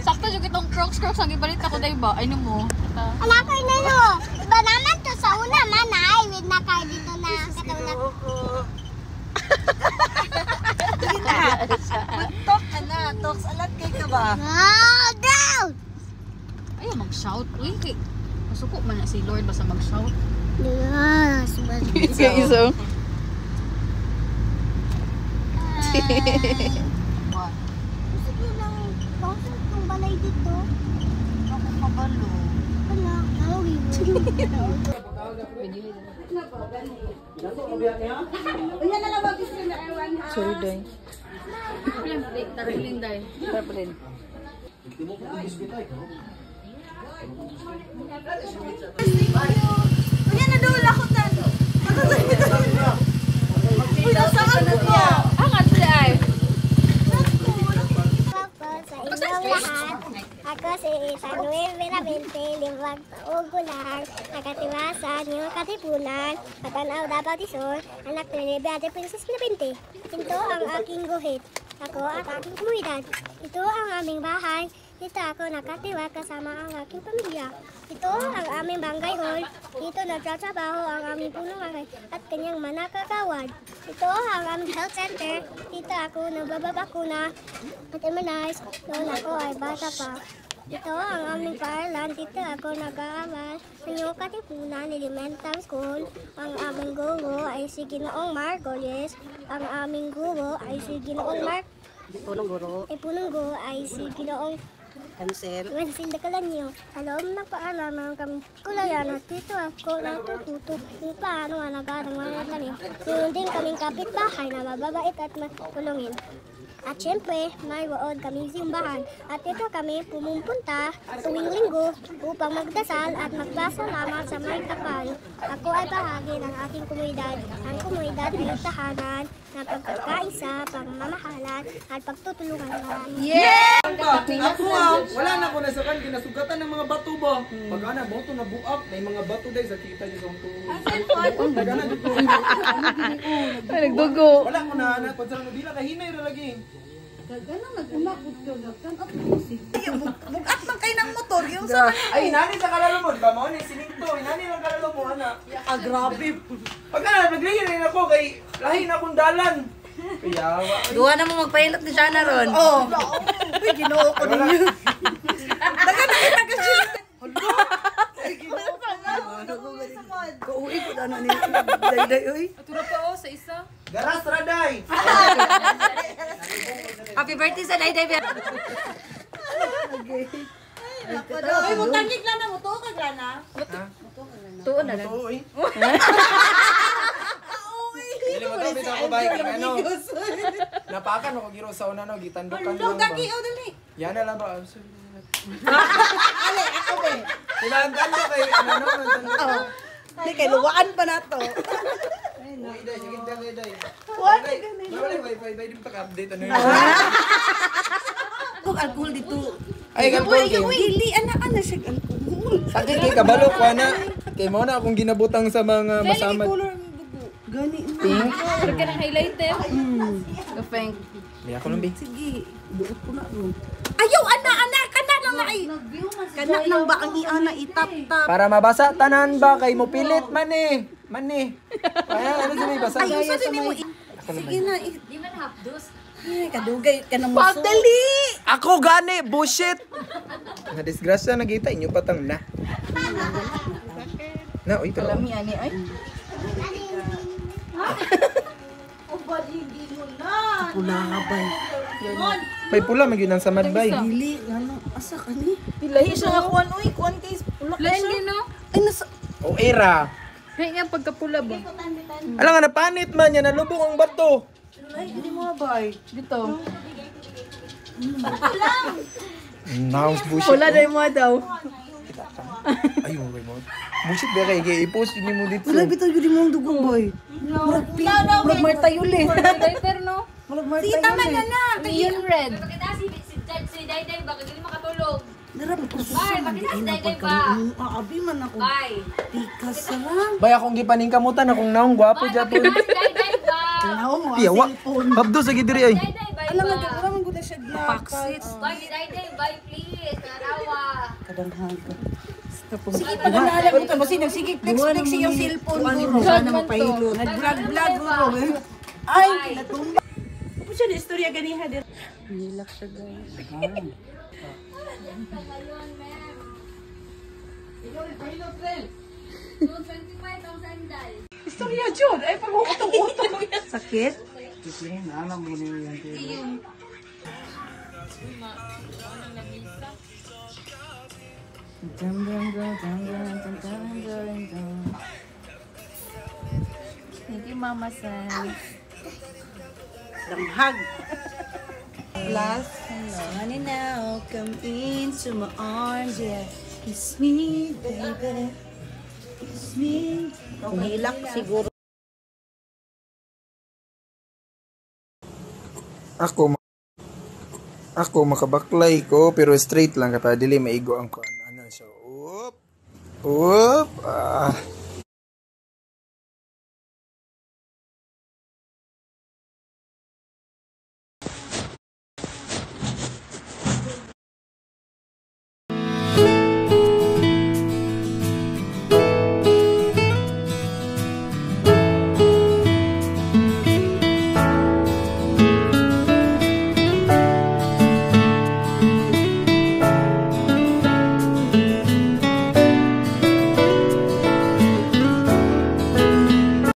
Sakto juga itong Crocs ang ibalit ako dahil ba? Ano mo? Anak ko na no. Iba naman to sa una man ay with na kayo dito na katulad. Talk ka na. Talks alat kay ka ba? Oh, down! Ayaw mag-shout. Uy, masuko man na si Lord basta mag-shout. Yes, Isa iso. Gusto lang concert ng balay dito. Ako kabalo. Wala, nawawin mo. Sorry, Day. Tariling dahil. Tarpaulin. Ayan na doon ako talo. Saan niya? Ang at siya ay. Ako si Samuel Veramente, 5 taong gulang, nakatiwasan yung katipunan, katanaw dapat isor, anak ni Beate Princess Pinapinte. Ito ang aking guhit, ako at aking komunidad. Ito ang aming bahay, dito ako nakatiwa kasama ang aking pamilya. Ito ang aming barangay hall, dito nagtatrabaho ang aming punong angay at kanyang manakakawad. Ito ang aming health center, dito ako nagbabakuna at immunize noon ako ay bata pa. Ito ang aming paaralan, dito ako nag-aaral sa New Katipunan Elementary School. Ang aming guro ay si Ginoong Margolis. Ang aming guro ay si Ginoong Punong guro. punong guro ay si Ginoong Cancel. Wensin de Calanyo. Sa loob ng paaralan kami kulayan at dito ako natututo kung paano alagaan ang mga tanim. Mayroon din kaming kapitbahay na mababait at matulungin. At syempre, may wood kaming simbahan. At dito kami pumupunta tuwing linggo upang magdasal at magpasalamat sa may kapal. Ako ay bahagi ng aking komunidad. Ang komunidad ay tahanan na pagkakaisa, pagmamahalan at pagtutulungan namin. Yeah! Ako wala na ko nasakan kinasugatan ng mga bato ba. Pag ana mo to nabuak, may mga bato dai sa kita di sa tulo. Tagana dito. Nagdugo. Wala ko na ana pag sa dila ka hinay ra lagi. Bugat man kayo ng motor. Yung sa Ay nani sa kalalumod ba mo ni sininto, nani lang kalalo mo ana. grabe. Pag ana naglihin ako kay lahi na akong dalan. Kayawa. Duha na mo magpahilot ni Jana ron. Oo. Uy, ginoo ko ninyo. Daga na kita ka siya. Kauwi ko na ni Day uy. Aturo pa o sa isa. Garas raday. Happy birthday sa Day Day. Uy, mutangig lang na mo to ka gana. Tuon na lang. Oo eh. Dili mo to bitaw ko bahay kay ano. Napakan ako giro sa una no gitandukan lang ba. dali. Yan na lang ba. Ale, ako ba? Tinandan ko kay ano no nandun. Hindi, kay luwaan pa na to. Uy, day, sige day day. What? Wala wifi day di pa ka-update ano yun. Kung alcohol dito. Ay alcohol kay. Dili, anak siya alcohol. Sakit kay kabalo ko na. Kay mo na akong ginabutang sa mga masamad. Color ng dugo. Gani. Pink. Pero ka ng highlighter. Gafeng. May ako lang bi. Sige, buot ko na ron. Ayaw, anak lang na ay. Kanak nang ba ang iana itap-tap. Para mabasa tanan ba kay mo pilit man eh. Mani. Ay ano sa may basa. Ayaw, sa din mo. Sige na. Di man hapdos. Ay, kadugay ka na muso. Pagdali! Ako gani bullshit. Na disgrasya nagita inyo patang na. Na oy pero. Lami ani ay. Pula nga bay. May pula magyud ang samad bay. Dili, ano, asa ka ni? Lahi siya nga kuan. Uy, kuan kay ulak na siya. No? Ay, nasa... O era. Kaya nga pagkapula ba? Alam nga napanit man yan nalubog ang bato. Ay, hindi mo bay. Dito. Naus bullshit. Pula na mo daw. Ay mo mo. Bullshit ba kay i-post yun mo dito. Wala bitaw yun mo ang dugong bay. Murag martayo le. Highlighter no? Sige, tama na na. Neon red. Makita si Dayday ba? Kaya makatulog. Narami ko Bye, makita si Dayday ba? Abi man ako. Bye. Tikas sarang. Bay akong gipaning kamutan akong naong gwapo Bye, japon. makita si Dayday ba? Tanaw mo ang Piyawa. cellphone. Habdo sa gidiri ay. Dayday ba? Alam nga, wala man gula siya Paksit. Bye, si Dayday ba? Please. Narawa. Kadanghan ka. Sige, pag-alala ko ito. Basta sige, flex yung cellphone ko. Sana mapahilo. Nag-vlog ko. Ay, natumba. Ano siya na istorya ganiha din? Nilak siya guys. Ngayon, ma'am. 25 ang sandal. Istorya Jud. Ay, pag-utong-utong. Sakit? Thank you, Mama San. Damhag. Last. Honey now, come into my arms, yeah. Kiss me, baby. Kiss me. Nilak siguro. Ako makabaklay ko pero straight lang kata dili maigo ang kuan. Ano siya? Oop. Ah.